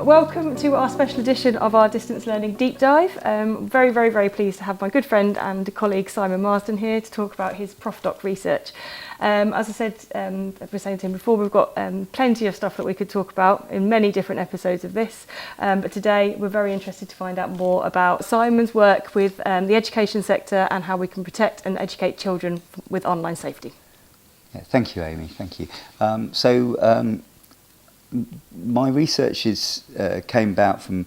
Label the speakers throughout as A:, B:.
A: Welcome to our special edition of our distance learning deep dive. Very, very, very pleased to have my good friend and colleague Simon Marsden here to talk about his postdoc research. As I said, I was saying to him before, we've got plenty of stuff that we could talk about in many different episodes of this, but today we're very interested to find out more about Simon's work with the education sector and how we can protect and educate children with online safety.
B: Yeah, thank you, Amy. Thank you. My research came about from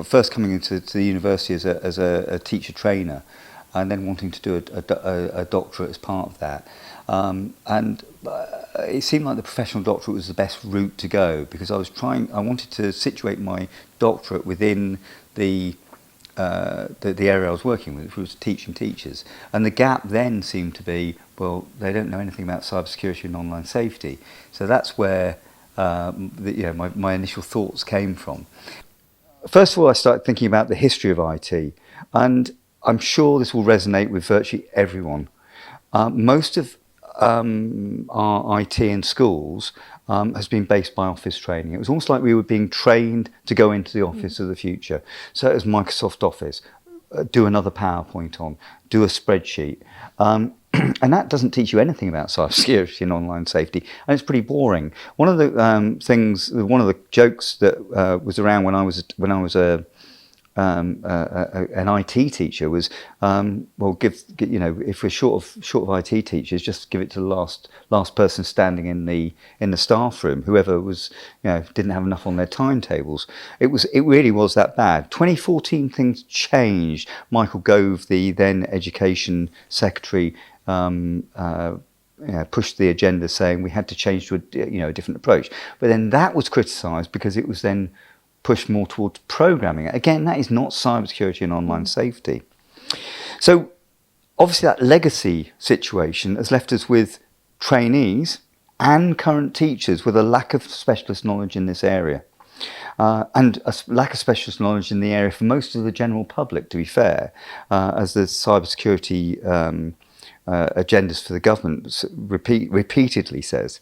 B: first coming into the university as a teacher trainer, and then wanting to do a doctorate as part of that. It seemed like the professional doctorate was the best route to go, because I wanted to situate my doctorate within the area I was working with, which was teaching teachers. And the gap then seemed to be, well, they don't know anything about cybersecurity and online safety. So that's where my initial thoughts came from. First of all, I started thinking about the history of IT, and I'm sure this will resonate with virtually everyone. Most of our IT in schools has been based by office training. It was almost like we were being trained to go into the office of the future. So it was Microsoft Office, do another PowerPoint on, do a spreadsheet. And that doesn't teach you anything about cybersecurity and online safety, and it's pretty boring. One of the one of the jokes that was around when I was an IT teacher was, well, if we're short of IT teachers, just give it to the last person standing in the staff room, whoever was, didn't have enough on their timetables. It really was that bad. 2014 things changed. Michael Gove, the then education secretary, pushed the agenda, saying we had to change to a different approach. But then that was criticised because it was then pushed more towards programming. Again, that is not cybersecurity and online safety. So obviously that legacy situation has left us with trainees and current teachers with a lack of specialist knowledge in this area. And a lack of specialist knowledge in the area for most of the general public, to be fair, as the cybersecurity agendas for the government repeatedly says.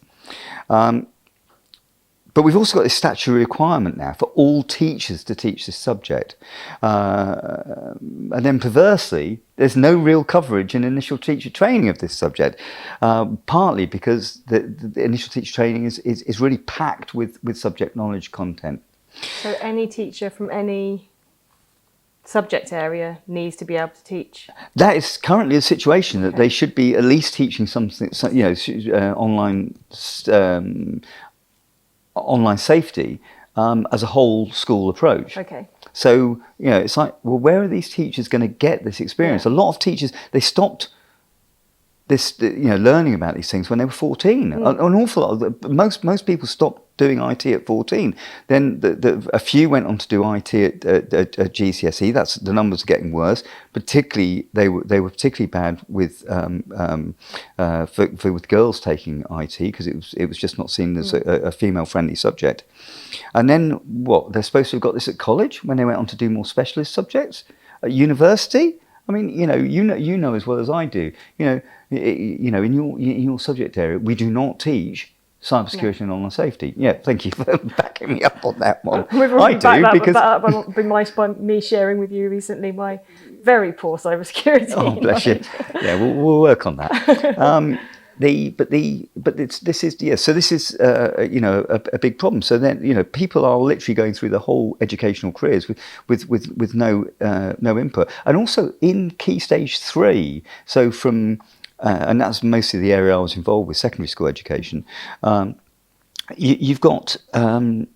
B: But we've also got this statutory requirement now for all teachers to teach this subject. And then perversely, there's no real coverage in initial teacher training of this subject, partly because the initial teacher training is really packed with subject knowledge content.
A: So any teacher from any subject area needs to be able to teach?
B: That is currently the situation, that they should be at least teaching something, online safety as a whole school approach.
A: Okay.
B: So, it's like, well, where are these teachers going to get this experience? Yeah. A lot of teachers, they stopped learning about these things when they were 14. An awful lot. Most people stopped doing IT at 14. Then a few went on to do IT at GCSE. That's, the numbers are getting worse. Particularly, they were particularly bad with with girls taking IT, because it was just not seen as a female-friendly subject. And then what? They're supposed to have got this at college when they went on to do more specialist subjects at university. I mean, you know as well as I do. In your subject area, we do not teach cybersecurity and online safety. Yeah, thank you for backing me up on that one.
A: I do, by me sharing with you recently my very poor cybersecurity.
B: Oh, bless you. Yeah, we'll work on that. This is a big problem. So then people are literally going through the whole educational careers with no input, and also in Key Stage 3. So from and that's mostly the area I was involved with, secondary school education. You've got some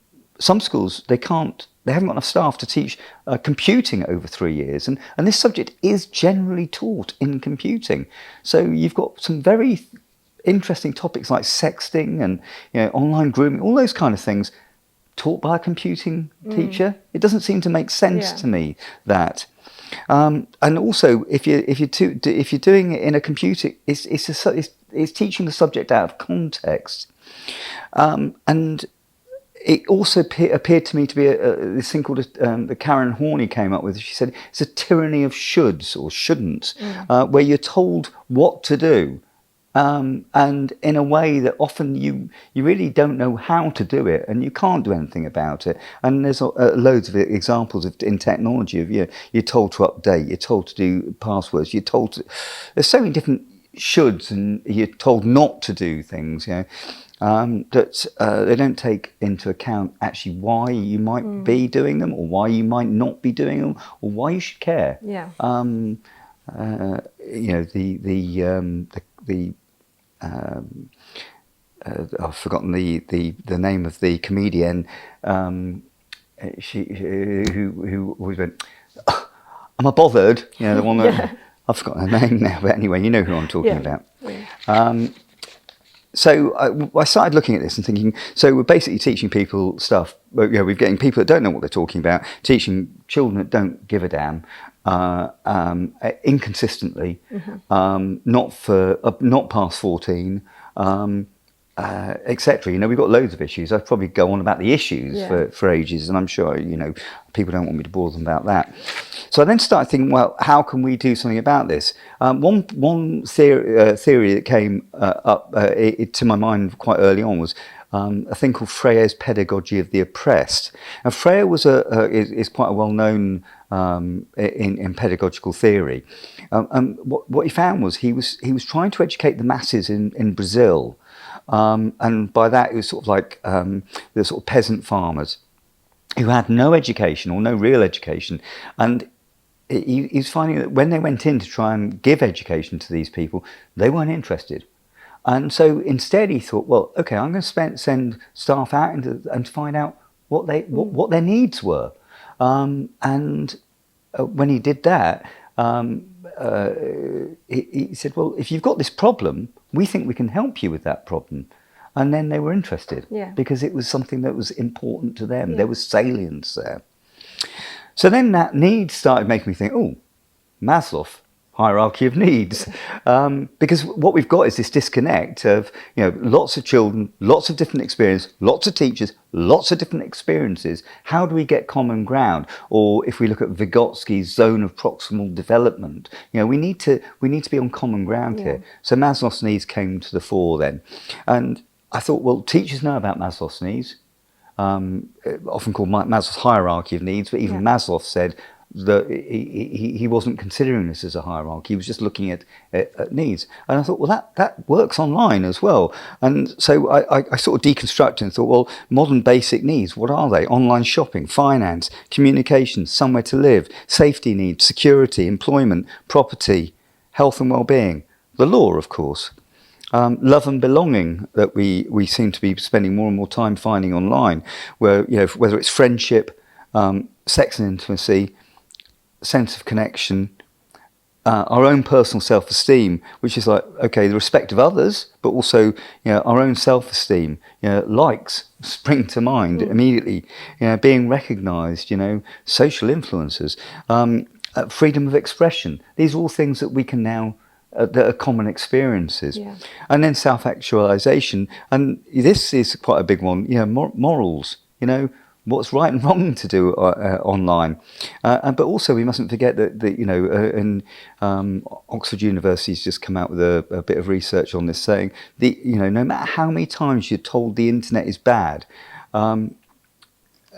B: schools, they haven't got enough staff to teach computing over 3 years, and this subject is generally taught in computing. So you've got some very interesting topics like sexting and online grooming, all those kind of things, taught by a computing teacher. It doesn't seem to make sense to me that. And also, if you're doing it in a computer, it's teaching the subject out of context, and it also appeared to me to be this thing called that Karen Horney came up with. She said it's a tyranny of shoulds or shouldn't, where you're told what to do, and in a way that often you really don't know how to do it, and you can't do anything about it. And there's loads of examples in technology of you're told to update, you're told to do passwords, you're told to. There's so many different shoulds, and you're told not to do things. That they don't take into account actually why you might be doing them, or why you might not be doing them, or why you should care.
A: Yeah.
B: I've forgotten the name of the comedian. Who always went, "Oh, am I bothered?" The one that I've forgotten her name now, but anyway, you know who I'm talking about. Yeah. So I started looking at this and thinking, so we're basically teaching people stuff. We're getting people that don't know what they're talking about, teaching children that don't give a damn, inconsistently, not past 14, etc. We've got loads of issues. I'd probably go on about the issues for ages, and I'm sure people don't want me to bore them about that. So I then started thinking, well, how can we do something about this? One theory that came up to my mind quite early on was a thing called Frere's pedagogy of the oppressed. And Frere is quite a well-known in pedagogical theory. And what he found was he was trying to educate the masses in Brazil. And by that, it was sort of like the sort of peasant farmers who had no education or no real education. And he was finding that when they went in to try and give education to these people, they weren't interested. And so instead he thought, well, okay, I'm going to send staff out and find out what their needs were. And when he did that, he said, well, if you've got this problem, we think we can help you with that problem. And then they were interested because it was something that was important to them. There was salience there. So then that need started making me think, oh, Maslow, hierarchy of needs. Because what we've got is this disconnect of, lots of children, lots of different experiences, lots of teachers, lots of different experiences. How do we get common ground? Or if we look at Vygotsky's zone of proximal development, we need to be on common ground here. So Maslow's needs came to the fore then. And I thought, well, teachers know about Maslow's needs, often called Maslow's hierarchy of needs, but even Maslow said that he wasn't considering this as a hierarchy. He was just looking at needs. And I thought, well, that works online as well. And so I sort of deconstructed and thought, well, modern basic needs, what are they? Online shopping, finance, communication, somewhere to live, safety needs, security, employment, property, health and well-being, the law, of course. Love and belonging that we seem to be spending more and more time finding online, where whether it's friendship, sex and intimacy, sense of connection, our own personal self-esteem, which is like, okay, the respect of others, but also our own self-esteem. Likes spring to mind immediately. Being recognised. Social influences, freedom of expression. These are all things that we can now. That are common experiences. And then self-actualization, and this is quite a big one, morals, what's right and wrong to do online. But also we mustn't forget that Oxford University's just come out with a bit of research on this, saying no matter how many times you're told the internet is bad,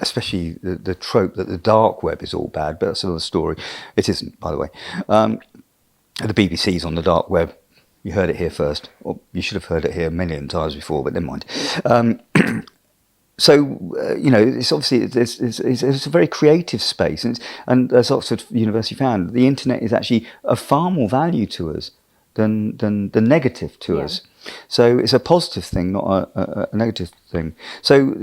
B: especially the trope that the dark web is all bad, but that's another story. It isn't, by the way. The BBC's on the dark web. You heard it here first. Or you should have heard it here a million times before, but never mind. It's obviously it's a very creative space, and as Oxford University found, the internet is actually of far more value to us than the negative to us. So it's a positive thing, not a negative thing. So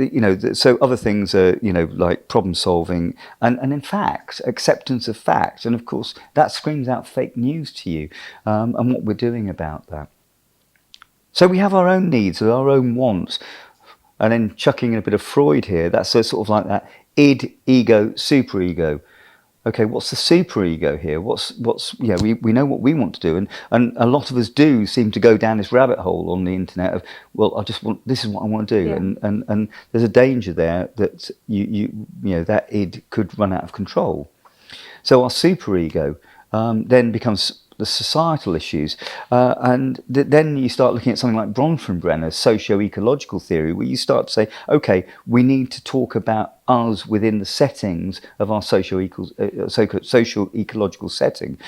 B: so other things are like problem solving and in fact acceptance of facts, and of course that screams out fake news to you, and what we're doing about that. So we have our own needs, our own wants, and then chucking in a bit of Freud here. That's sort of like that id, ego, superego. Okay, what's the superego here? We know what we want to do, and a lot of us do seem to go down this rabbit hole on the internet of, well, this is what I want to do, and there's a danger there that that id could run out of control. So our superego then becomes the societal issues. Then you start looking at something like Bronfenbrenner's socio-ecological theory, where you start to say, okay, we need to talk about us within the settings of our socio-ecological setting.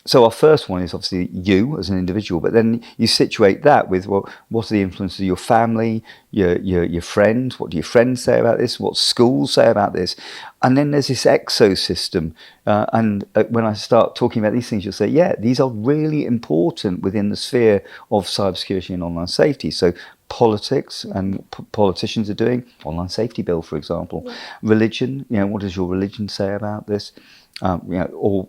B: So our first one is obviously you as an individual, but then you situate that with, well, what are the influences of your family, your friends? What do your friends say about this? What schools say about this? And then there's this exosystem. When I start talking about these things, you'll say, yeah, these are really important within the sphere of cybersecurity and online safety. So politics and politicians are doing online safety bill, for example. Yeah. Religion, what does your religion say about this? Or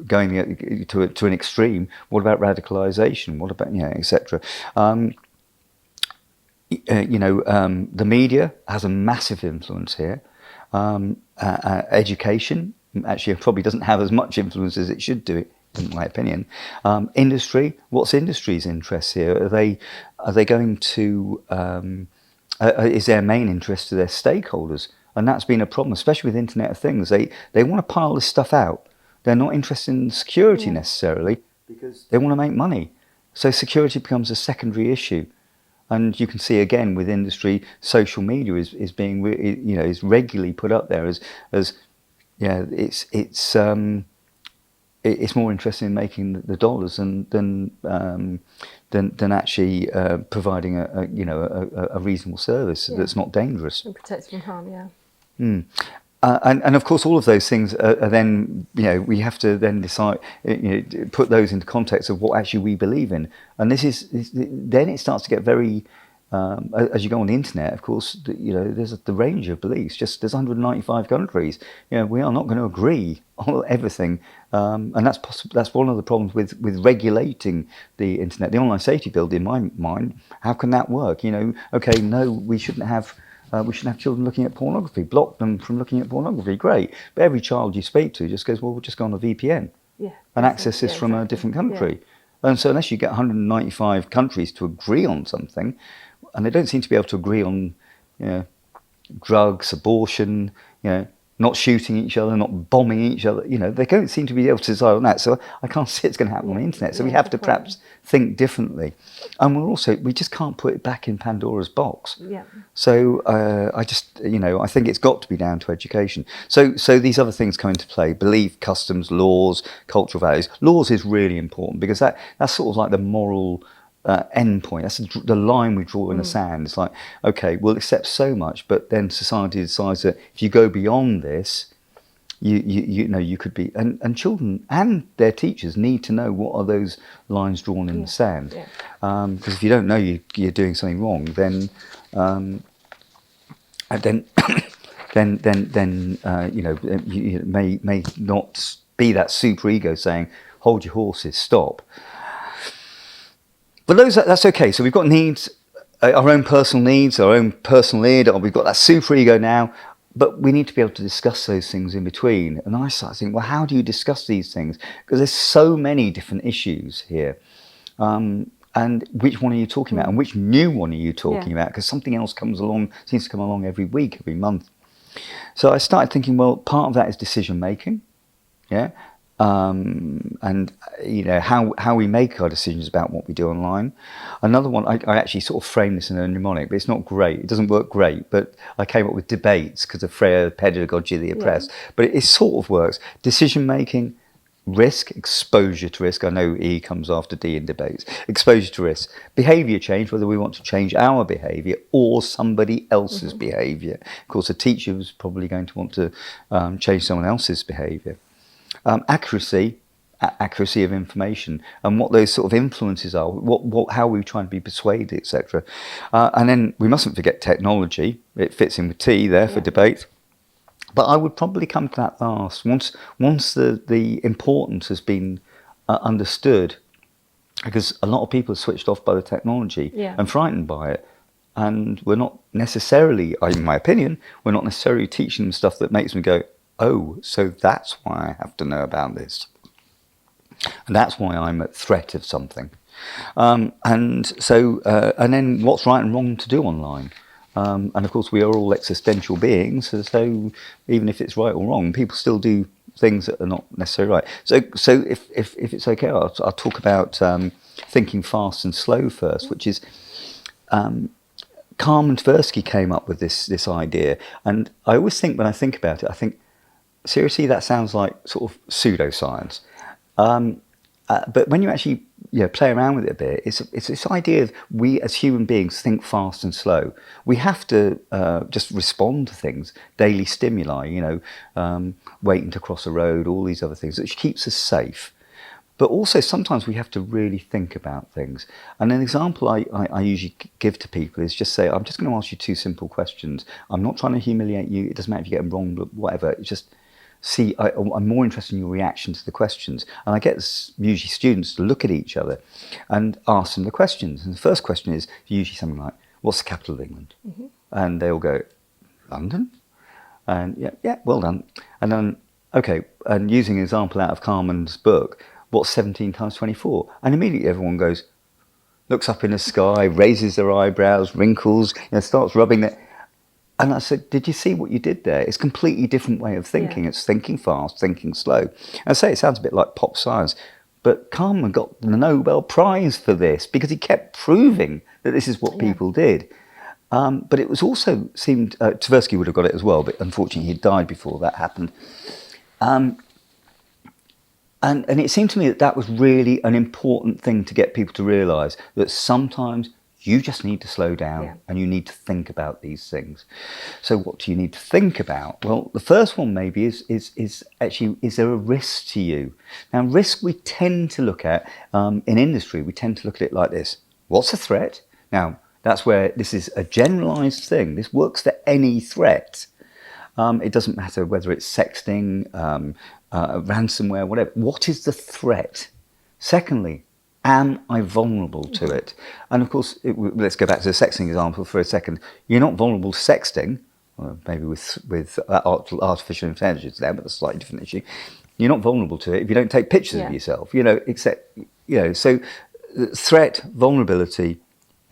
B: going to an extreme. What about radicalisation? What about etc. The media has a massive influence here. Education actually probably doesn't have as much influence as it should do, in my opinion. Industry. What's industry's interests here? Are they going to? Is their main interest to their stakeholders? And that's been a problem, especially with Internet of Things. They want to pile this stuff out. They're not interested in security necessarily, because they want to make money. So security becomes a secondary issue. And you can see again with industry, social media is being is regularly put up there as it's more interested in making the dollars than actually providing a reasonable service that's not dangerous
A: and protecting from harm. Yeah.
B: And of course, all of those things are then, we have to then decide, put those into context of what actually we believe in. And then it starts to get very, as you go on the internet, of course, there's the range of beliefs. There's 195 countries. We are not going to agree on everything. And that's one of the problems with regulating the internet. The online safety bill, in my mind, how can that work? Okay, no, we shouldn't have children looking at pornography. Block them from looking at pornography. Great. But every child you speak to just goes, well, we'll just go on a VPN and access this from a different country. Yeah. And so unless you get 195 countries to agree on something, and they don't seem to be able to agree on drugs, abortion, not shooting each other, not bombing each other, they don't seem to be able to decide on that. So I can't see it's going to happen on the internet. So we have to perhaps think differently. And we just can't put it back in Pandora's box. Yeah. So I think it's got to be down to education. So these other things come into play: belief, customs, laws, cultural values. Laws is really important because that's sort of like the moral end point. That's the line we draw in the sand. It's like, okay, we'll accept so much, but then society decides that if you go beyond this, you could be, and children and their teachers need to know what are those lines drawn in the sand. Because if you don't know you're doing something wrong, then you may not be that super ego saying, hold your horses, stop. But that's okay. So we've got needs, our own personal needs, our own personal id, or we've got that super ego now, but we need to be able to discuss those things in between. And I start thinking, well, how do you discuss these things? Because there's so many different issues here. And which one are you talking about? And which new one are you talking about? Because something else seems to come along every week, every month. So I started thinking, well, part of that is decision making. Yeah. And how we make our decisions about what we do online. Another one, I actually sort of frame this in a mnemonic, but it's not great. It doesn't work great, but I came up with debates because of pedagogy of the oppressed. But it sort of works. Decision making, risk, exposure to risk. I know E comes after D in debates. Exposure to risk, behaviour change, whether we want to change our behaviour or somebody else's behaviour. Of course, a teacher is probably going to want to change someone else's behaviour. Accuracy of information, and what those sort of influences are, how we try and be persuaded, etc. And then we mustn't forget technology. It fits in with T there for debate. But I would probably come to that last. Once the importance has been understood, because a lot of people are switched off by the technology and frightened by it. And we're not necessarily, in my opinion, we're not necessarily teaching them stuff that makes them go, oh, so that's why I have to know about this. And that's why I'm at threat of something. And then what's right and wrong to do online? And of course, we are all existential beings, so even if it's right or wrong, people still do things that are not necessarily right. So if it's okay, I'll talk about thinking fast and slow first, which is Carmen Tversky came up with this idea, and I always think when I think about it, I think seriously that sounds like sort of pseudoscience. But when you actually play around with it a bit, it's this idea of we as human beings think fast and slow. We have to just respond to things, daily stimuli, waiting to cross a road, all these other things, which keeps us safe. But also sometimes we have to really think about things. And an example I usually give to people is just say, I'm just going to ask you 2 simple questions. I'm not trying to humiliate you. It doesn't matter if you get them wrong, but whatever. It's just I'm more interested in your reaction to the questions. And I get usually students to look at each other and ask them the questions. And the first question is usually something like, what's the capital of England? Mm-hmm. And they all go, London? And yeah, well done. And then, okay, and using an example out of Carmen's book, what's 17 times 24? And immediately everyone goes, looks up in the sky, raises their eyebrows, wrinkles, starts rubbing their... And I said, did you see what you did there? It's a completely different way of thinking. Yeah. It's thinking fast, thinking slow. And I say it sounds a bit like pop science, but Carmen got the Nobel Prize for this because he kept proving that this is what people did. But it was also seemed, Tversky would have got it as well, but unfortunately he died before that happened. And it seemed to me that was really an important thing to get people to realise, that sometimes you just need to slow down and you need to think about these things. So what do you need to think about? Well, the first one maybe is actually, is there a risk to you? Now, risk we tend to look at, in industry, we tend to look at it like this. What's a threat? Now, that's where this is a generalised thing. This works for any threat. It doesn't matter whether it's sexting, ransomware, whatever. What is the threat? Secondly, am I vulnerable to it? And of course, let's go back to the sexting example for a second. You're not vulnerable to sexting, well, maybe with artificial intelligence there, but that's a slightly different issue. You're not vulnerable to it if you don't take pictures of yourself, so threat, vulnerability,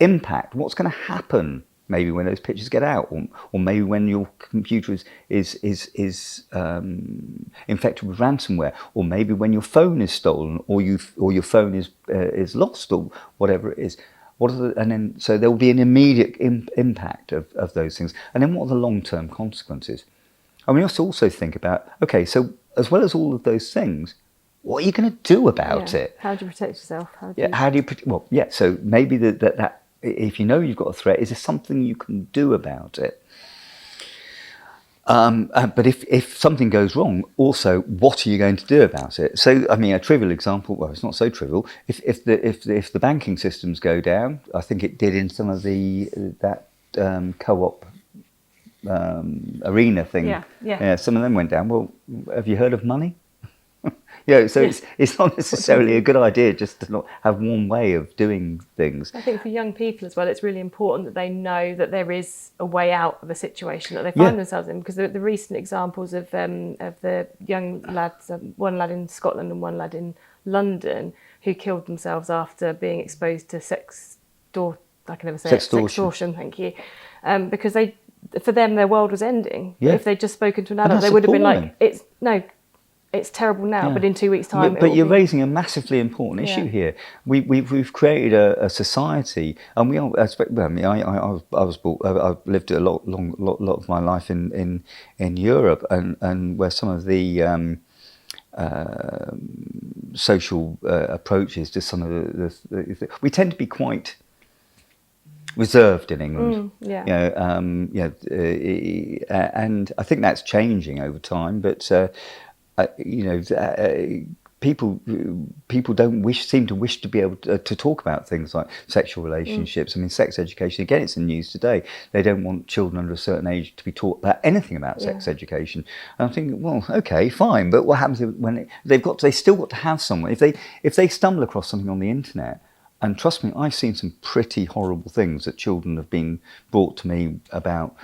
B: impact, what's going to happen maybe when those pictures get out, or maybe when your computer is infected with ransomware, or maybe when your phone is stolen, or your phone is lost, or whatever it is. So there will be an immediate impact of those things. And then what are the long-term consequences? And we have to also think about, okay, so as well as all of those things, what are you going to do about it?
A: How do you protect yourself?
B: So maybe that if you know you've got a threat, is there something you can do about it? But if something goes wrong, also, what are you going to do about it? So, I mean, a trivial example, well, it's not so trivial. If the banking systems go down, I think it did in some of that co-op arena thing. Yeah, some of them went down. Well, have you heard of money? It's not necessarily a good idea just to not have one way of doing things.
A: I think for young people as well, it's really important that they know that there is a way out of a situation that they find themselves in, because the recent examples of the young lads, one lad in Scotland and one lad in London, who killed themselves after being exposed to sextortion, thank you, because for them their world was ending. If they'd just spoken to an adult, they would have been like, it's terrible now, but in 2 weeks' time...
B: But you're raising a massively important issue here. We've created a society, and we are... I've lived a lot of my life in Europe, and where some of the social approaches to some of the... We tend to be quite reserved in England. And I think that's changing over time, but... people don't seem to wish to be able to talk about things like sexual relationships. I mean, sex education, again, it's in the news today. They don't want children under a certain age to be taught about anything about sex education. And I'm thinking, well, okay, fine, but what happens when they still got to have someone? If they stumble across something on the internet, and trust me, I've seen some pretty horrible things that children have been brought to me about.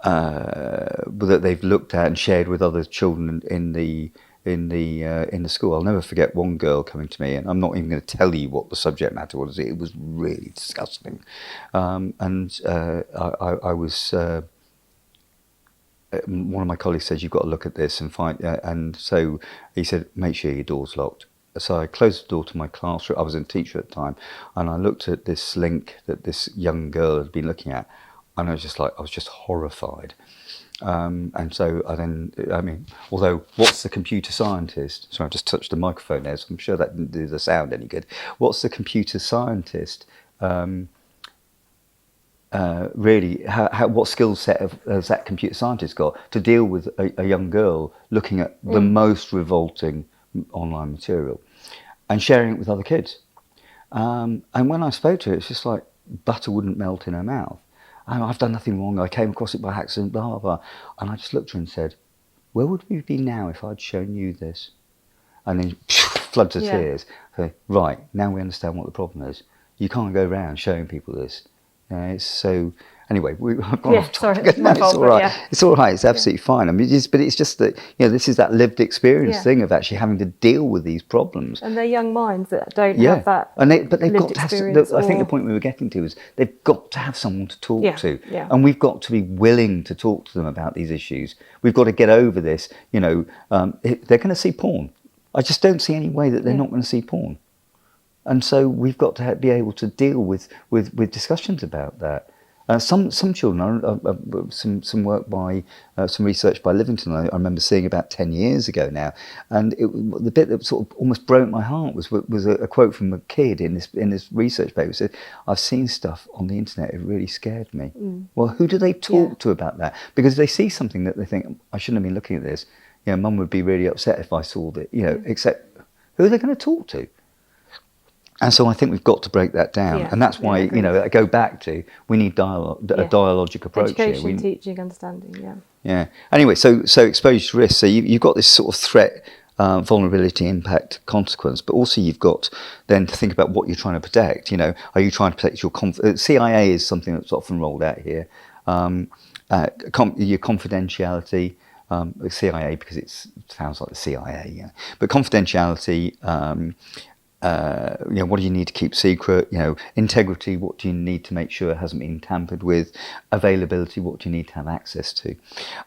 B: That they've looked at and shared with other children in the school. I'll never forget one girl coming to me, and I'm not even going to tell you what the subject matter was. It was really disgusting, I was one of my colleagues said, you've got to look at this and find, and so he said, make sure your door's locked. So I closed the door to my classroom. I was a teacher at the time, and I looked at this link that this young girl had been looking at, and I was just horrified. And so I mean, although what's the computer scientist? So I just touched the microphone there, so I'm sure that didn't do the sound any good. What's the computer scientist? Really, what skill set has that computer scientist got to deal with a young girl looking at the most revolting online material and sharing it with other kids? And when I spoke to her, it's just like butter wouldn't melt in her mouth. And I've done nothing wrong. I came across it by accident, blah, blah, blah. And I just looked at her and said, where would we be now if I'd shown you this? And then floods of tears. So, right, now we understand what the problem is. You can't go around showing people this. It's so. Anyway, I've gone off topic.
A: Sorry, my fault,
B: it's all right. It's all right. It's absolutely fine. I mean, but it's just that this is that lived experience thing of actually having to deal with these problems.
A: And they're young minds that don't have that.
B: But they've got to have. I think the point we were getting to is they've got to have someone to talk to, and we've got to be willing to talk to them about these issues. We've got to get over this. They're going to see porn. I just don't see any way that they're not going to see porn, and so we've got to be able to deal with discussions about that. Some children, some work by, some research by Livingston, I remember seeing about 10 years ago now, and the bit that sort of almost broke my heart was a quote from a kid in this research paper. It said, "I've seen stuff on the internet, it really scared me." Well, who do they talk to about that? Because if they see something that they think, I shouldn't have been looking at this, Mum would be really upset if I saw that, except who are they going to talk to? And so I think we've got to break that down, and that's why I go back to we need dialogue, a dialogic approach.
A: Education, teaching, understanding.
B: Yeah. Anyway, so exposure to risk. So you've got this sort of threat, vulnerability, impact, consequence, but also you've got then to think about what you're trying to protect. Are you trying to protect your CIA is something that's often rolled out here. Your confidentiality. The CIA, because it sounds like the CIA. But confidentiality. What do you need to keep secret? Integrity, what do you need to make sure it hasn't been tampered with? Availability, what do you need to have access to?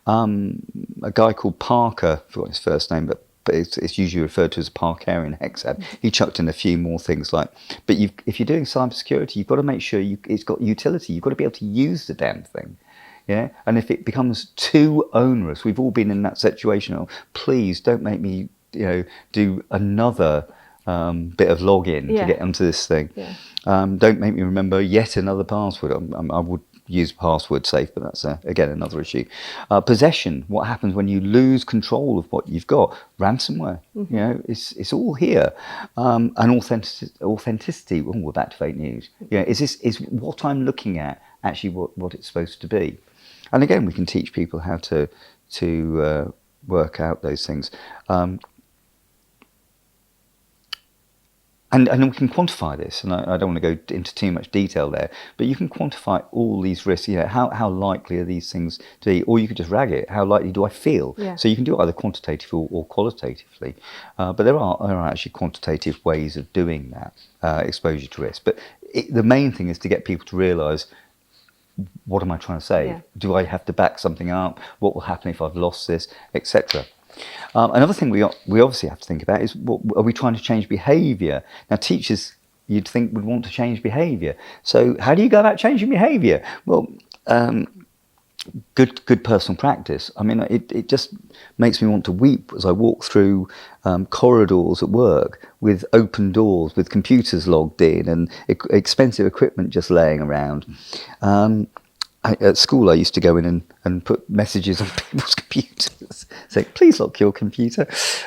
B: A guy called Parker, I forgot his first name, but it's usually referred to as Parkerian Hexad. He chucked in a few more things like, but if you're doing cybersecurity, you've got to make sure it's got utility. You've got to be able to use the damn thing. Yeah, and if it becomes too onerous, we've all been in that situation. Please don't make me, do another bit of login to get onto this thing. Don't make me remember yet another password. I would use password safe, but that's again another issue. Possession. What happens when you lose control of what you've got? Ransomware. It's all here. And authenticity. Oh, we're back to fake news. Is what I'm looking at actually what it's supposed to be? And again, we can teach people how to work out those things. And we can quantify this, and I don't want to go into too much detail there, but you can quantify all these risks. How likely are these things to be, or you could just rag it. How likely do I feel? So you can do it either quantitatively or qualitatively. But there are actually quantitative ways of doing that, exposure to risk. But the main thing is to get people to realise, what am I trying to say? Do I have to back something up? What will happen if I've lost this, etc.? Another thing we obviously have to think about is, are we trying to change behaviour? Now, teachers, you'd think, would want to change behaviour. So how do you go about changing behaviour? Well, good personal practice. I mean, it just makes me want to weep as I walk through corridors at work with open doors, with computers logged in and expensive equipment just laying around. At school, I used to go in and put messages on people's computers, saying, "Please lock your computer."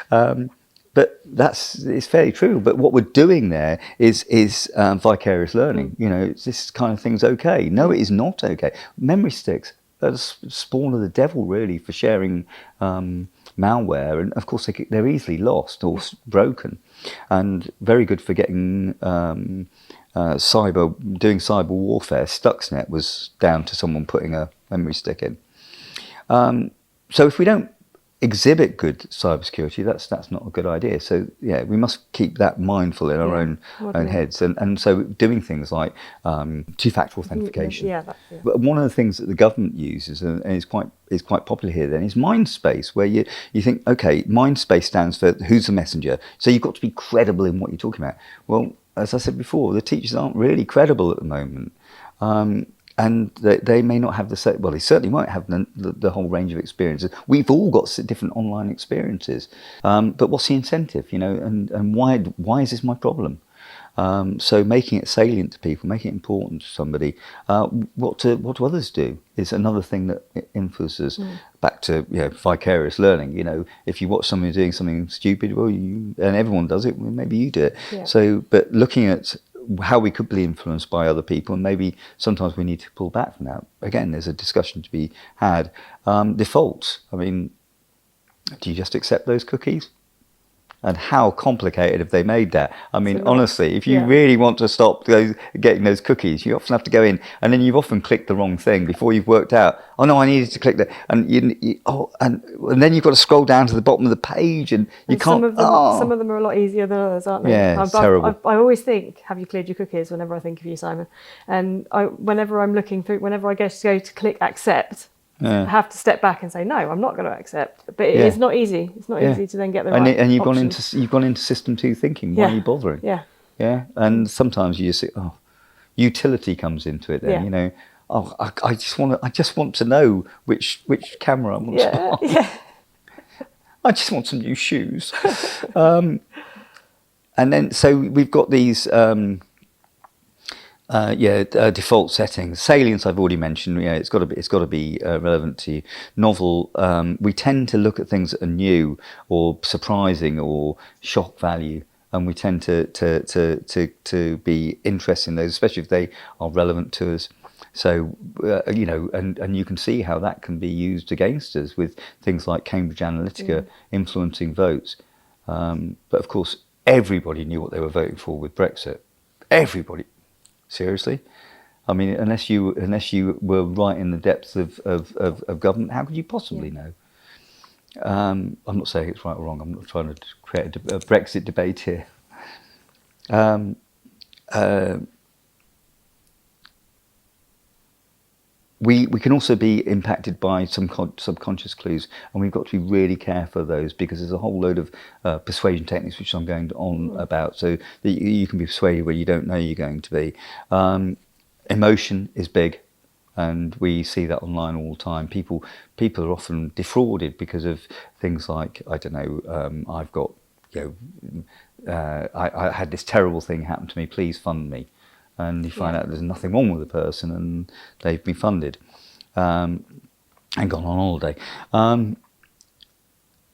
B: But it's fairly true. But what we're doing there is vicarious learning. Is this kind of thing's okay? No, it is not okay. Memory sticks, that's spawn of the devil, really, for sharing malware, and of course they're easily lost or broken, and very good for getting. Doing cyber warfare. Stuxnet was down to someone putting a memory stick in. So if we don't exhibit good cybersecurity, that's not a good idea. So yeah, we must keep that mindful in our own heads, and so doing things like two-factor authentication. But one of the things that the government uses, and is quite popular here, then, is MindSpace, where you think, okay, MindSpace stands for who's the messenger, so you've got to be credible in what you're talking about. Well, as I said before, the teachers aren't really credible at the moment. And they may not have they certainly won't have the whole range of experiences. We've all got different online experiences. But what's the incentive, and why is this my problem? So making it salient to people, making it important to somebody, what do others do is another thing that influences. Back to vicarious learning. If you watch somebody doing something stupid, and everyone does it, well, maybe you do it.
A: Yeah.
B: So, but looking at how we could be influenced by other people, and maybe sometimes we need to pull back from that. Again, there's a discussion to be had. Defaults. I mean, do you just accept those cookies? And how complicated have they made that? I mean, honestly, if you really want to stop getting those cookies, you often have to go in, and then you've often clicked the wrong thing before you've worked out, oh no, I needed to click that, and and then you've got to scroll down to the bottom of the page, and you can't.
A: Some of them are a lot easier than others, aren't they?
B: Yeah, it's terrible.
A: I always think, have you cleared your cookies? Whenever I think of you, Simon, and whenever I'm looking through, whenever I go to click accept. I have to step back and say no. I'm not going to accept. But it's not easy. It's not easy to then get the right.
B: And you've
A: options.
B: gone into system 2 thinking. Why are you bothering?
A: Yeah.
B: Yeah. And sometimes you just think, utility comes into it. Then I just want to know which camera I want to buy.
A: Yeah.
B: I just want some new shoes. And then so we've got these. Default settings. Salience, I've already mentioned. It's got to be relevant to you. Novel. We tend to look at things that are new or surprising or shock value, and we tend to be interested in those, especially if they are relevant to us. So and you can see how that can be used against us with things like Cambridge Analytica influencing votes. But of course, everybody knew what they were voting for with Brexit. Everybody. Seriously, I mean, unless you were right in the depths of government, how could you possibly know? I'm not saying it's right or wrong. I'm not trying to create a Brexit debate here. We can also be impacted by some subconscious clues, and we've got to be really careful of those, because there's a whole load of persuasion techniques which I'm going on about, so that you can be persuaded where you don't know you're going to be. Emotion is big, and we see that online all the time. People are often defrauded because of things like, I don't know, I've got, I had this terrible thing happen to me, please fund me. And you find out there's nothing wrong with the person, and they've been funded and gone on holiday.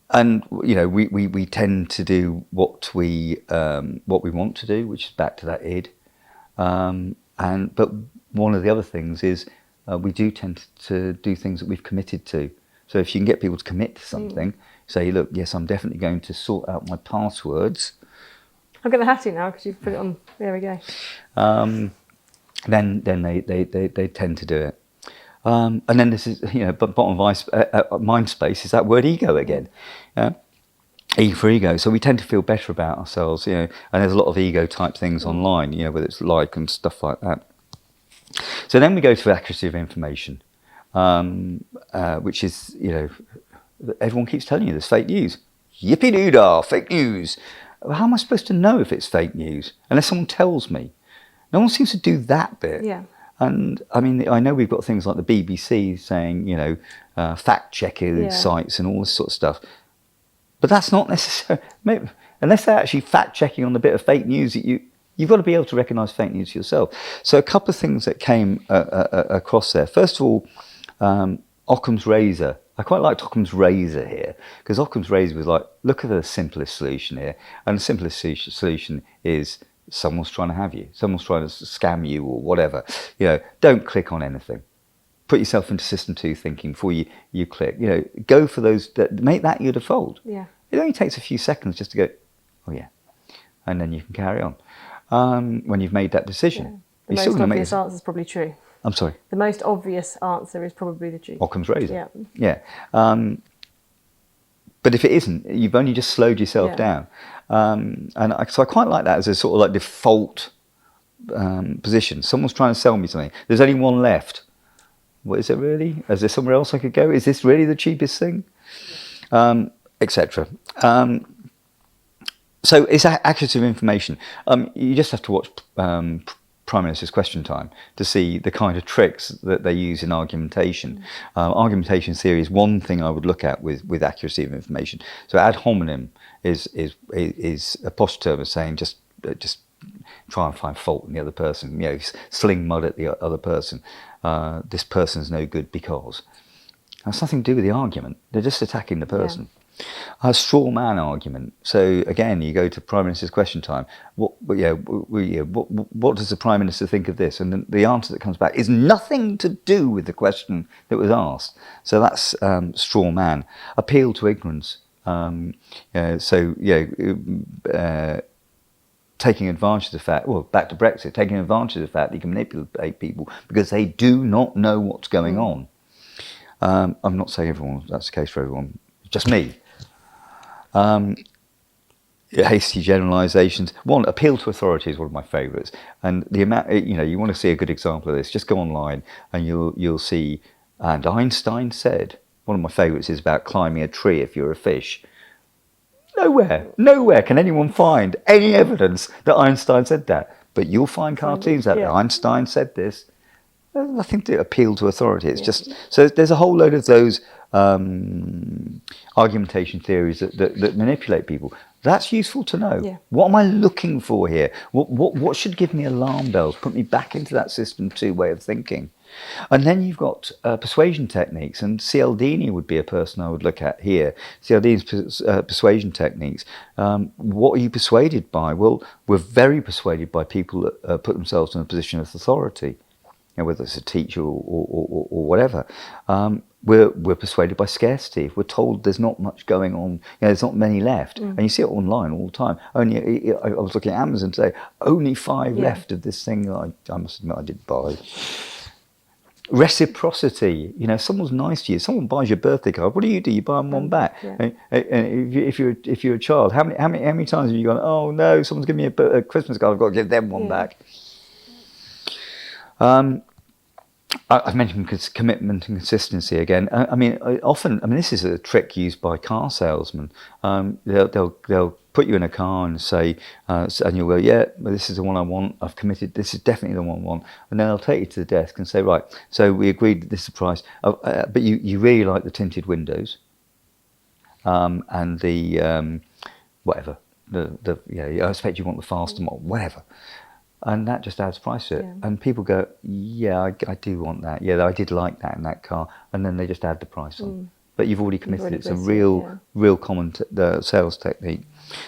B: And we tend to do what we want to do, which is back to that id. But one of the other things is we do tend to do things that we've committed to. So if you can get people to commit to something, say, look, yes, I'm definitely going to sort out my passwords.
A: I'm going to have to now because you've put it on. There we go.
B: Then they tend to do it. And then this is, bottom of MindSpace is that word ego again. E for ego. So we tend to feel better about ourselves, and there's a lot of ego type things online, whether it's like and stuff like that. So then we go to accuracy of information, which is, everyone keeps telling you there's fake news. Yippee-doo-dah, fake news. How am I supposed to know if it's fake news unless someone tells me? No one seems to do that bit. Yeah. And I mean, I know we've got things like the BBC saying, fact-checking sites and all this sort of stuff. But that's not necessary. Unless they're actually fact-checking on the bit of fake news that you've got to be able to recognise fake news yourself. So a couple of things that came across there. First of all, Occam's razor. I quite liked Occam's razor here, because Occam's razor was like, look at the simplest solution here. And the simplest solution is someone's trying to have you. Someone's trying to scam you or whatever. Don't click on anything. Put yourself into system 2 thinking before you click. Go for those, make that your default. Yeah. It only takes a few seconds just to go, oh yeah. And then you can carry on when you've made that decision.
A: Yeah. The most obvious answer is probably true.
B: I'm sorry?
A: The most obvious answer is probably the truth.
B: Occam's razor.
A: Yeah.
B: Yeah. But if it isn't, you've only just slowed yourself down. So I quite like that as a sort of like default position. Someone's trying to sell me something. There's only one left. What is it really? Is there somewhere else I could go? Is this really the cheapest thing? Etc. So it's accuracy of information. You just have to watch Prime Minister's Question Time to see the kind of tricks that they use in argumentation. Argumentation theory is one thing I would look at with accuracy of information. So ad hominem is a posh term of saying just try and find fault in the other person. You know, sling mud at the other person. This person's no good because. That's nothing to do with the argument. They're just attacking the person. A straw man argument. So again, you go to Prime Minister's Question Time. What does the Prime Minister think of this? And the answer that comes back is nothing to do with the question that was asked. So that's straw man. Appeal to ignorance. Taking advantage of the fact, well, back to Brexit, taking advantage of the fact that you can manipulate people because they do not know what's going on. I'm not saying that's the case for everyone, just me. Hasty generalizations. One, appeal to authority is one of my favourites, and the amount, you want to see a good example of this, just go online and you'll see. And Einstein said, one of my favourites is about climbing a tree if you're a fish. Nowhere can anyone find any evidence that Einstein said that. But you'll find cartoons out there. Einstein said this. There's nothing to appeal to authority. It's just so there's a whole load of those argumentation theories that manipulate people. That's useful to know. What am I looking for here? What should give me alarm bells? Put me back into that system 2 way of thinking. And then you've got persuasion techniques, and Cialdini would be a person I would look at here. Cialdini's persuasion techniques. What are you persuaded by? Well, we're very persuaded by people that put themselves in a position of authority, whether it's a teacher or whatever. We're persuaded by scarcity. If we're told there's not much going on, there's not many left, and you see it online all the time. I was looking at Amazon today, only 5 left of this thing that I must admit I did buy. Reciprocity, someone's nice to you, someone buys your birthday card, what do? You buy them one back. And if you're a child, how many times have you gone, oh no, someone's giving me a Christmas card, I've got to give them one back. I've mentioned commitment and consistency again. Often this is a trick used by car salesmen. They'll put you in a car and say, and you'll go, yeah, well, this is the one I want. I've committed. This is definitely the one I want. And then they'll take you to the desk and say, right, so we agreed that this is the price, but you really like the tinted windows, and the whatever. I expect you want the faster model, whatever. And that just adds price to it. And people go, yeah, I do want that. Yeah, I did like that in that car. And then they just add the price on. But you've already committed. It's a real common sales technique.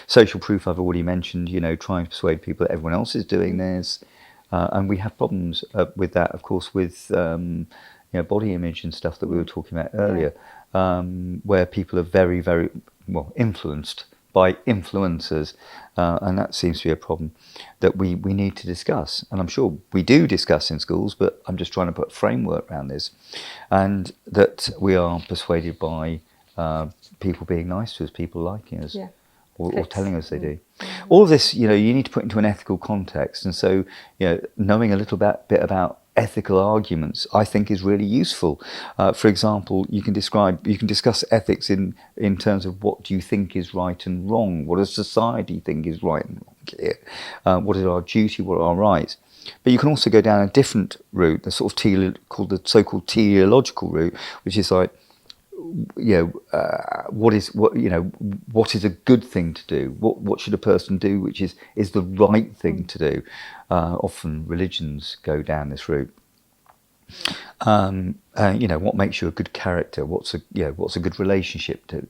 B: Social proof I've already mentioned, trying to persuade people that everyone else is doing this. And we have problems with that, of course, with body image and stuff that we were talking about earlier, where people are very, very influenced by influencers, and that seems to be a problem that we need to discuss. And I'm sure we do discuss in schools, but I'm just trying to put a framework around this, and that we are persuaded by people being nice to us, people liking us, or telling us they do. All of this, you need to put into an ethical context, and so knowing a little bit about ethical arguments, I think, is really useful. For example, you can discuss ethics in terms of what do you think is right and wrong, what does society think is right and wrong here, what is our duty, what are our rights. But you can also go down a different route, the sort of called the so-called teleological route, which is like, what is a good thing to do? What should a person do, which is the right thing to do? Often religions go down this route. What makes you a good character? What's a good relationship to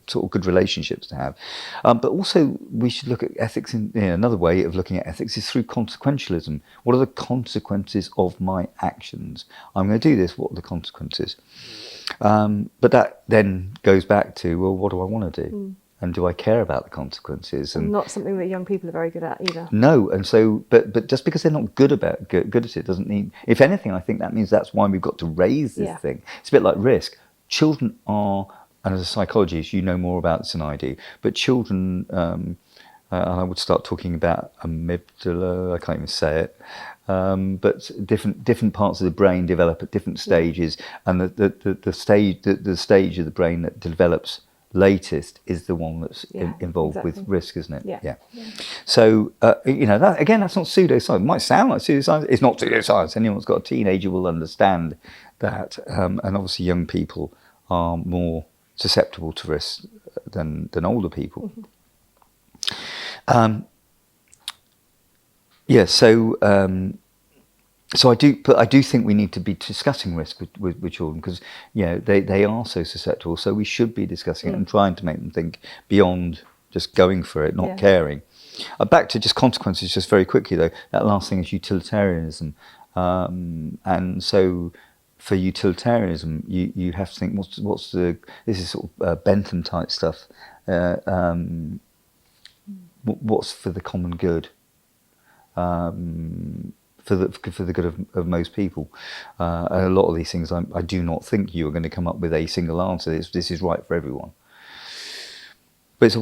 B: sort of good relationships to have? But also we should look at ethics in another way of looking at ethics is through consequentialism. What are the consequences of my actions? I'm going to do this. What are the consequences? But that then goes back to, well, what do I want to do? And do I care about the consequences? And
A: not something that young people are very good at either.
B: No, and so, but just because they're not good at it doesn't mean. If anything, I think that means that's why we've got to raise this thing. It's a bit like risk. Children are and as a psychologist, you know more about this than I do. But children, and I would start talking about amygdala. I can't even say it. But different parts of the brain develop at different stages, and the stage of the brain that develops latest is the one that's involved with risk, isn't it?
A: Yeah.
B: So that, again, that's not pseudoscience. It might sound like pseudoscience. It's not pseudoscience. Anyone who's got a teenager will understand that, and obviously young people are more susceptible to risk than older people. So I do think we need to be discussing risk with children, because they are so susceptible. So we should be discussing it and trying to make them think beyond just going for it, not caring. Back to just consequences, just very quickly though. That last thing is utilitarianism, and so for utilitarianism, you have to think what's the, this is sort of Bentham type stuff. What's for the common good? For the good of most people. A lot of these things, I do not think you are going to come up with a single answer. This is right for everyone. But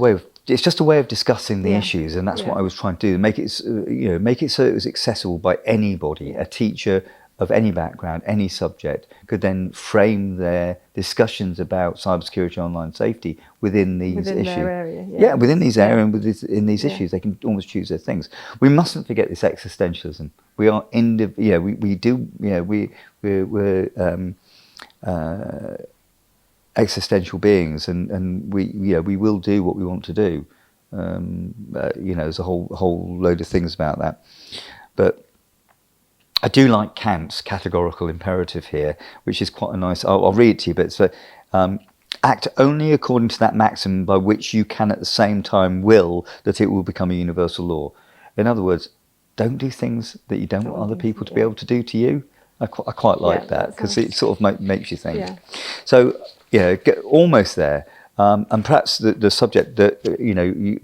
B: it's just a way of discussing the issues, and that's what I was trying to do. Make it so it was accessible by anybody. A teacher of any background, any subject, could then frame their discussions about cybersecurity, online safety within these issues.
A: Their area,
B: within these areas and in these issues, they can almost choose their things. We mustn't forget this existentialism. We are we're existential beings, and we will do what we want to do. There's a whole load of things about that, but I do like Kant's categorical imperative here, which is quite a nice. I'll read it to you, but it's act only according to that maxim by which you can at the same time will that it will become a universal law. In other words, don't do things that you don't want other people to be able to do to you. I quite like that, because it sort of makes you think. Yeah. So almost there. And perhaps the subject that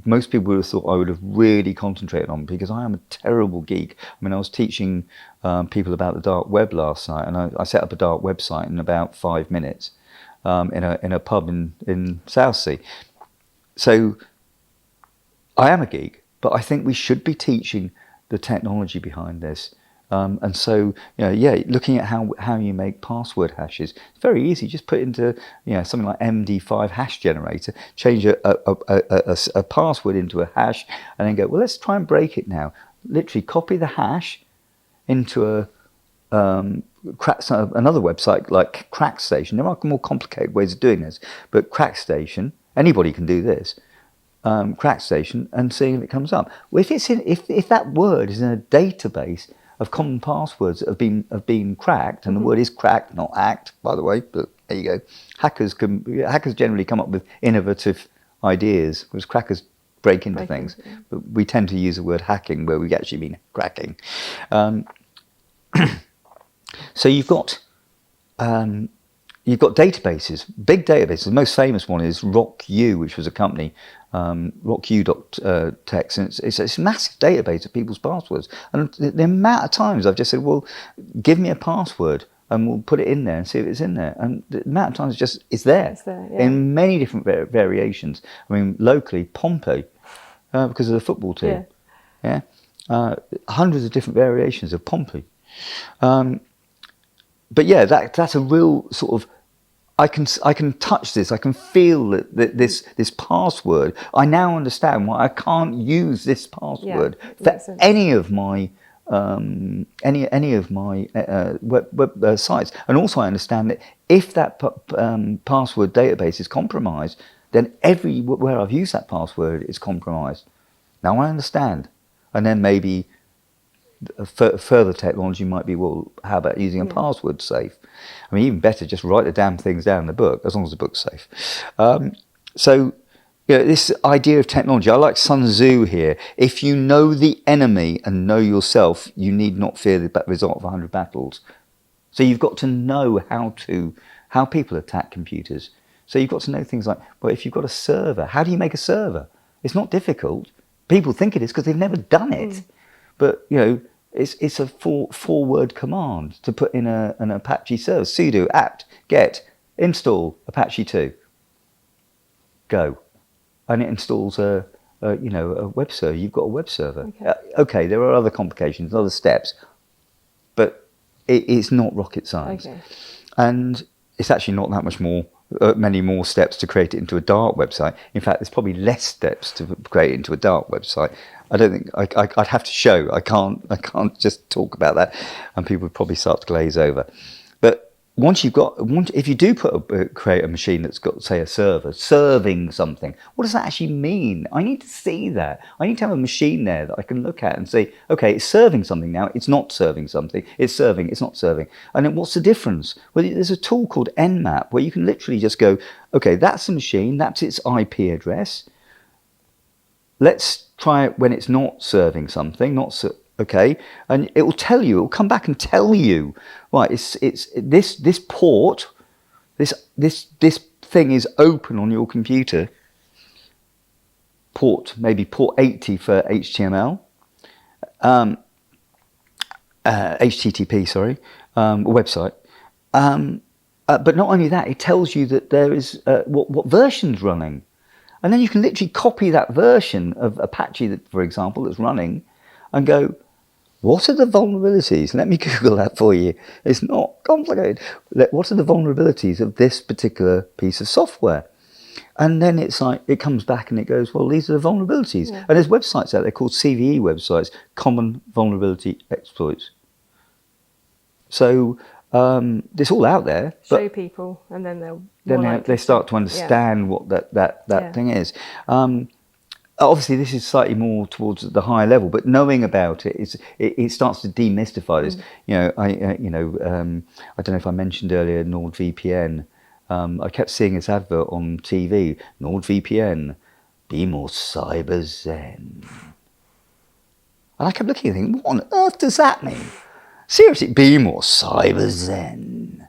B: most people would have thought I would have really concentrated on, because I am a terrible geek. I mean, I was teaching people about the dark web last night, and I set up a dark website in about 5 minutes in a pub in Southsea. So I am a geek, but I think we should be teaching the technology behind this. And so, looking at how you make password hashes, it's very easy. Just put into, something like MD5 hash generator, change a password into a hash, and then go, well, let's try and break it now. Literally copy the hash into another website like CrackStation. There are more complicated ways of doing this, but CrackStation, anybody can do this. CrackStation, and seeing if it comes up. Well, if that word is in a database of common passwords that have been cracked, and the word is cracked, not act, by the way, but there you go. Hackers generally come up with innovative ideas, whereas crackers break into things. Yeah. But we tend to use the word hacking where we actually mean cracking. So you've got databases, big databases. The most famous one is RockU, which was a company, RockU.txt, and it's a massive database of people's passwords. And the amount of times I've just said, well, give me a password and we'll put it in there and see if it's in there. And the amount of times it's there in many different variations. I mean, locally, Pompey, because of the football team. Hundreds of different variations of Pompey. But that's a real sort of, I can touch this. I can feel that this password. I now understand why I can't use this password for any of my web sites. And also I understand that if that password database is compromised, then everywhere I've used that password is compromised. Now I understand, and then maybe further technology might be, well, how about using a password safe? I mean, even better, just write the damn things down in the book, as long as the book's safe. So, this idea of technology, I like Sun Tzu here. If you know the enemy and know yourself, you need not fear the result of 100 battles. So you've got to know how people attack computers. So you've got to know things like, well, if you've got a server, how do you make a server? It's not difficult. People think it is because they've never done it. But, it's a four-word command to put in an Apache server. Sudo apt get install Apache 2. go, and it installs a web server. You've got a web server.
A: Okay.
B: Okay, there are other complications, other steps, but it's not rocket science.
A: Okay.
B: And it's actually not that much more, many more steps to create it into a dark website. In fact, there's probably less steps to create it into a dark website. I don't think I'd have to show. I can't just talk about that, and people would probably start to glaze over. But if you do create a machine that's got, say, a server serving something, what does that actually mean? I need to see that. I need to have a machine there that I can look at and say, okay, it's serving something now. It's not serving something. It's serving. It's not serving. And then what's the difference? Well, there's a tool called Nmap where you can literally just go, okay, that's the machine. That's its IP address. Let's try it when it's not serving something, okay, and it will tell you. It will come back and tell you, right? It's this port, this thing is open on your computer. Maybe port 80 for HTML, HTTP, sorry, website. But not only that, it tells you that there is what version's running. And then you can literally copy that version of Apache, for example, that's running, and go, what are the vulnerabilities? Let me Google that for you. It's not complicated. What are the vulnerabilities of this particular piece of software? And then it's like, it comes back and it goes, well, these are the vulnerabilities. Yeah. And there's websites out there called CVE websites, Common Vulnerability Exploits. So it's all out there.
A: Show people, and then
B: they start to understand what that thing is. Obviously, this is slightly more towards the higher level, but knowing about it starts to demystify this. I don't know if I mentioned earlier NordVPN. I kept seeing this advert on TV. NordVPN, be more cyber zen. And I kept looking and thinking, what on earth does that mean? Seriously, be more cyber zen.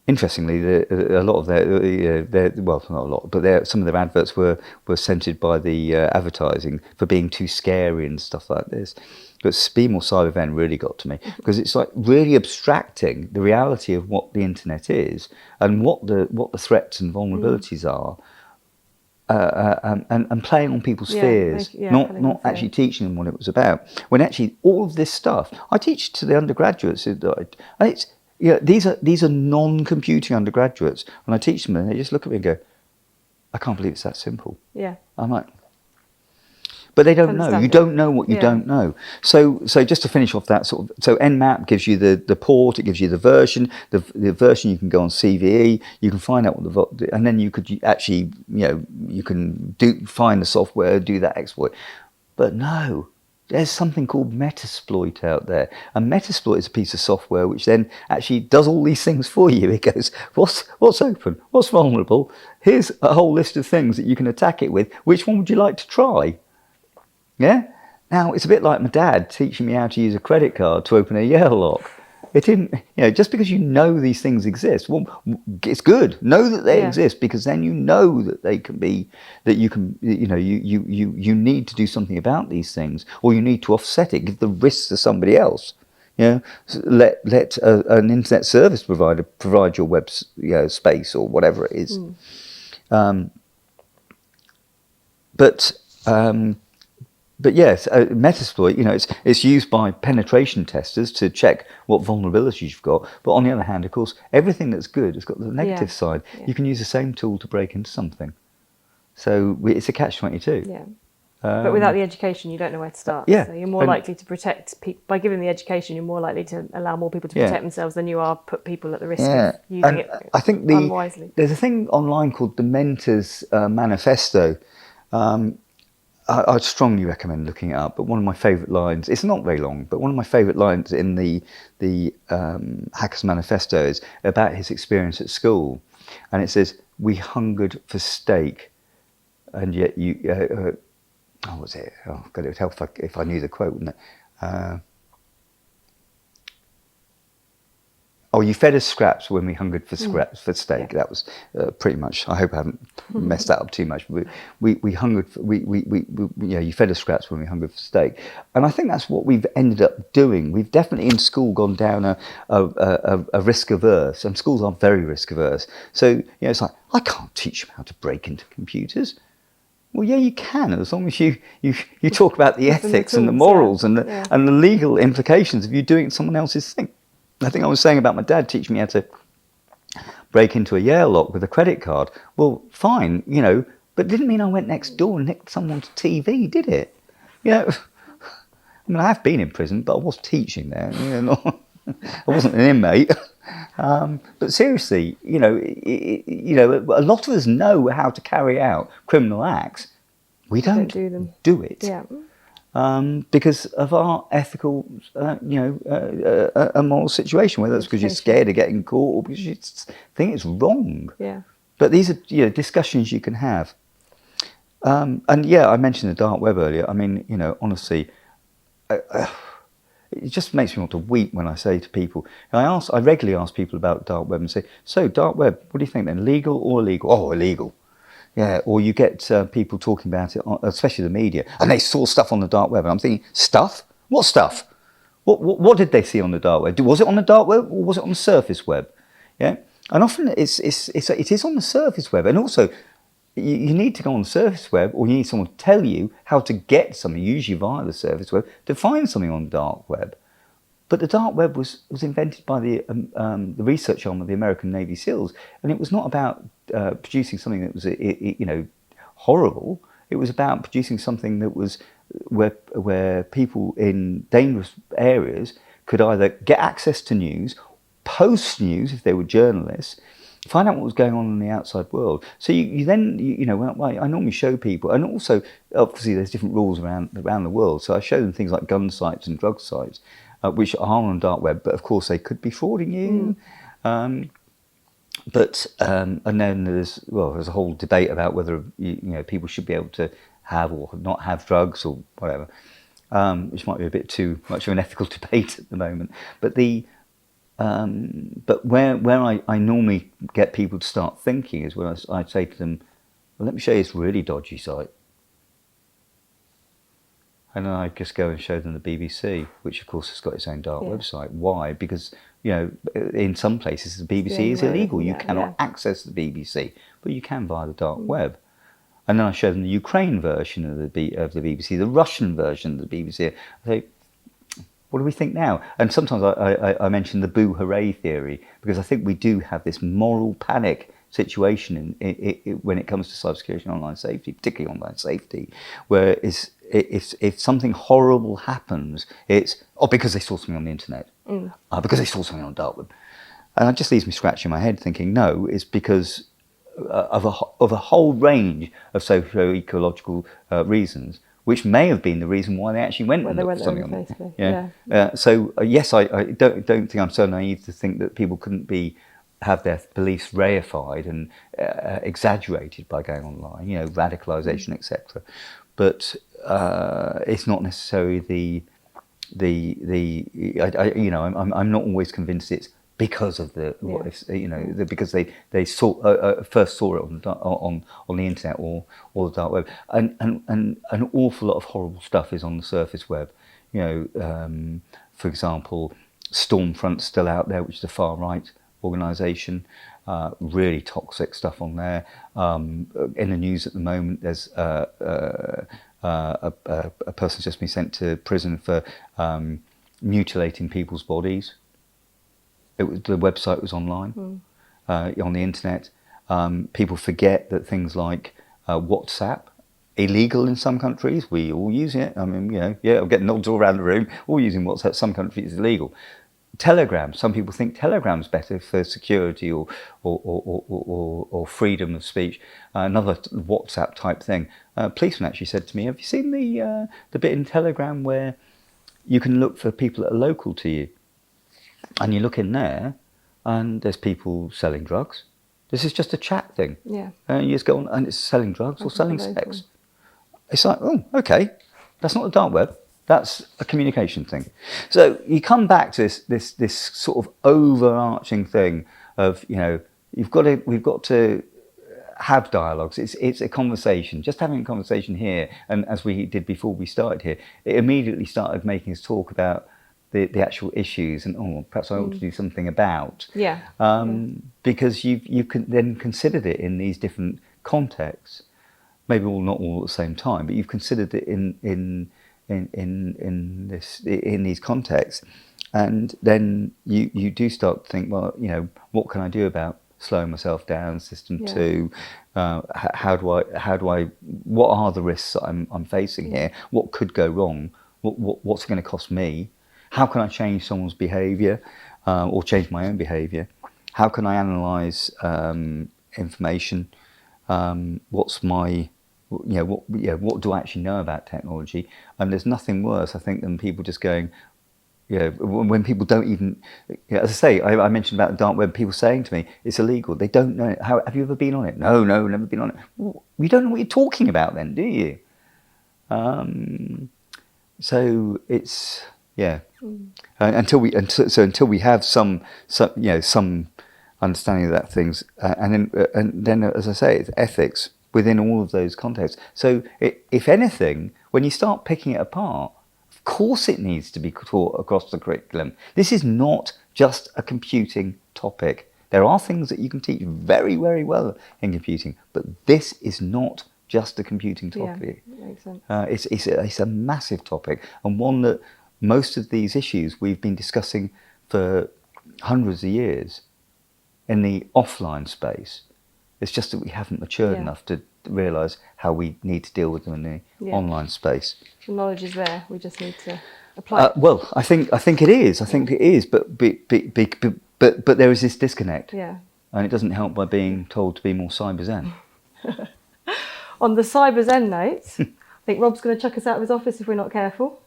B: Interestingly, a lot of their well, not a lot, but some of their adverts were censored by the advertising for being too scary and stuff like this. But Be More Cyber Zen really got to me, because it's like really abstracting the reality of what the internet is and what the threats and vulnerabilities are. And playing on people's fears, not actually teaching them what it was about. When actually all of this stuff, I teach to the undergraduates, and it's these are non-computing undergraduates, and I teach them, and they just look at me and go, "I can't believe it's that simple."
A: Yeah,
B: I'm like, but they don't know. You don't know what you don't know. So just to finish off that sort of, so Nmap gives you the port, it gives you the version. The version, you can go on CVE, you can find out what and then you could actually, you can find the software, do that exploit. But no, there's something called Metasploit out there, and Metasploit is a piece of software which then actually does all these things for you. It goes, what's open, what's vulnerable? Here's a whole list of things that you can attack it with. Which one would you like to try? Yeah. Now it's a bit like my dad teaching me how to use a credit card to open a Yale lock. It didn't, just because you know these things exist, well, it's good. Know that they exist, because then you know that they can be, that you can, you need to do something about these things, or you need to offset it, give the risks to somebody else. Let an internet service provider provide your web space or whatever it is. But yes, Metasploit, it's used by penetration testers to check what vulnerabilities you've got. But on the other hand, of course, everything that's good has got the negative side. Yeah. You can use the same tool to break into something. So it's a catch-22.
A: Yeah. But without the education, you don't know where to start.
B: Yeah.
A: So you're more likely to protect people. By giving the education, you're more likely to allow more people to protect themselves than you are put people at the risk of using it unwisely.
B: There's a thing online called the Mentor's Manifesto. I'd strongly recommend looking it up, but one of my favourite lines, it's not very long, but one of my favourite lines in the Hacker's Manifesto is about his experience at school. And it says, "We hungered for steak, and yet you..." what was it? Oh, God, it would help if I knew the quote, wouldn't it? oh, you fed us scraps when we hungered for scraps for steak. That was pretty much. I hope I haven't messed that up too much. We hungered. You fed us scraps when we hungered for steak, and I think that's what we've ended up doing. We've definitely in school gone down a risk averse, and schools are very risk averse. So it's like, I can't teach them how to break into computers. Well, yeah, you can, as long as you talk about the ethics and the morals and the legal implications of you doing someone else's thing. I think I was saying about my dad teaching me how to break into a Yale lock with a credit card. Well, fine, but it didn't mean I went next door and nicked someone's TV, did it? I mean, I have been in prison, but I was teaching there. I wasn't an inmate. But seriously, a lot of us know how to carry out criminal acts. We don't do it. Yeah. Because of our ethical, a moral situation, whether it's because you're scared of getting caught or because you think it's wrong.
A: Yeah.
B: But these are discussions you can have. And yeah, I mentioned the dark web earlier. I mean, honestly, it just makes me want to weep when I say to people. I regularly ask people about dark web and say, "So, dark web, what do you think then? Legal or illegal?" "Oh, illegal." Yeah, or you get people talking about it, especially the media, and they saw stuff on the dark web. And I'm thinking, stuff? What stuff? What did they see on the dark web? Was it on the dark web or was it on the surface web? Yeah, and often it is on the surface web, and also you need to go on the surface web, or you need someone to tell you how to get something, usually via the surface web, to find something on the dark web. But the dark web was invented by the research arm of the American Navy SEALs, and it was not about producing something that was horrible. It was about producing something that was where people in dangerous areas could either get access to news, post news if they were journalists, find out what was going on in the outside world. So you then I normally show people, and also obviously there's different rules around the world. So I show them things like gun sites and drug sites, which are on the dark web, but of course they could be frauding you. And then there's a whole debate about whether people should be able to have or not have drugs or whatever, which might be a bit too much of an ethical debate at the moment. But but where I normally get people to start thinking is when I say to them, "Well, let me show you this really dodgy site." And then I just go and show them the BBC, which of course has got its own dark website. Why? Because in some places the BBC is illegal. You cannot access the BBC, but you can via the dark web. And then I show them the Ukraine version of the BBC, the Russian version of the BBC. I say, what do we think now? And sometimes I mention the boo hooray theory, because I think we do have this moral panic situation when it comes to cybersecurity and online safety, particularly online safety, where if something horrible happens, it's because they saw something on the internet, because they saw something on the dark web, and it just leaves me scratching my head thinking, no, it's because of a whole range of socio-ecological reasons, which may have been the reason why they actually went and looked for something on Facebook. So yes, I don't think I'm so naive to think that people couldn't have their beliefs reified and exaggerated by going online, radicalisation, etc. But it's not necessarily I'm not always convinced it's because of because they first saw it on the internet or the dark web, and an awful lot of horrible stuff is on the surface web. For example, Stormfront's still out there, which is a far right organisation. Really toxic stuff on there. In the news at the moment, there's a person's just been sent to prison for mutilating people's bodies. The website was online, on the internet. People forget that things like WhatsApp, illegal in some countries. We all use it. I mean, I'm getting nods all around the room. All using WhatsApp. Some countries it's illegal. Telegram. Some people think Telegram's better for security or freedom of speech. Another WhatsApp type thing. A policeman actually said to me, "Have you seen the bit in Telegram where you can look for people that are local to you?" And you look in there, and there's people selling drugs. This is just a chat thing. Yeah. And you just go on, and it's selling drugs or selling sex. It's like, oh, okay, that's not the dark web. That's a communication thing. So you come back to this sort of overarching thing of, you know, we've got to have dialogues. It's a conversation. Just having a conversation here, and as we did before we started here, it immediately started making us talk about the actual issues, and perhaps I ought to do something about. Because you can then considered it in these different contexts, maybe not all at the same time, but you've considered it in these contexts, and then you do start to think, well, you know, what can I do about slowing myself down? System 2, how do I? What are the risks that I'm facing here? What could go wrong? What's it going to cost me? How can I change someone's behaviour, or change my own behaviour? How can I analyse information? What's my, what do I actually know about technology? And there's nothing worse, I think, than people just going, when people don't even, as I say, I mentioned about the dark web, people saying to me, it's illegal. They don't know it. Have you ever been on it? No, never been on it. Well, you don't know what you're talking about then, do you? So it's, until we have some understanding of that things, and then as I say, it's ethics within all of those contexts. So if anything, when you start picking it apart, of course it needs to be taught across the curriculum. This is not just a computing topic. There are things that you can teach very, very well in computing, but this is not just a computing topic.
A: Yeah, makes sense.
B: It's a massive topic, and one that most of these issues we've been discussing for hundreds of years in the offline space. It's just that we haven't matured enough to realise how we need to deal with them in the online space.
A: The knowledge is there. We just need to apply it.
B: Well, I think it is. I think it is. But there is this disconnect.
A: Yeah.
B: And it doesn't help by being told to be more cyber zen.
A: On the cyber zen note, I think Rob's going to chuck us out of his office if we're not careful.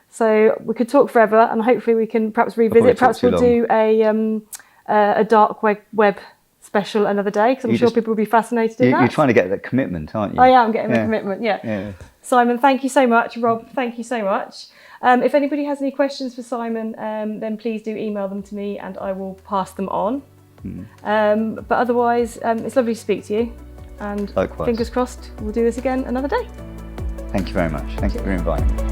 A: So we could talk forever, and hopefully we can perhaps revisit. Perhaps we'll do a dark web special another day, because I'm sure people will be fascinated in that.
B: You're trying to get that commitment, aren't you?
A: I am getting the commitment, yeah. Simon, thank you so much. Rob, thank you so much. If anybody has any questions for Simon, then please do email them to me and I will pass them on. But otherwise, it's lovely to speak to you. And
B: likewise.
A: Fingers crossed, we'll do this again another day.
B: Thank you very much. Thank you for inviting me.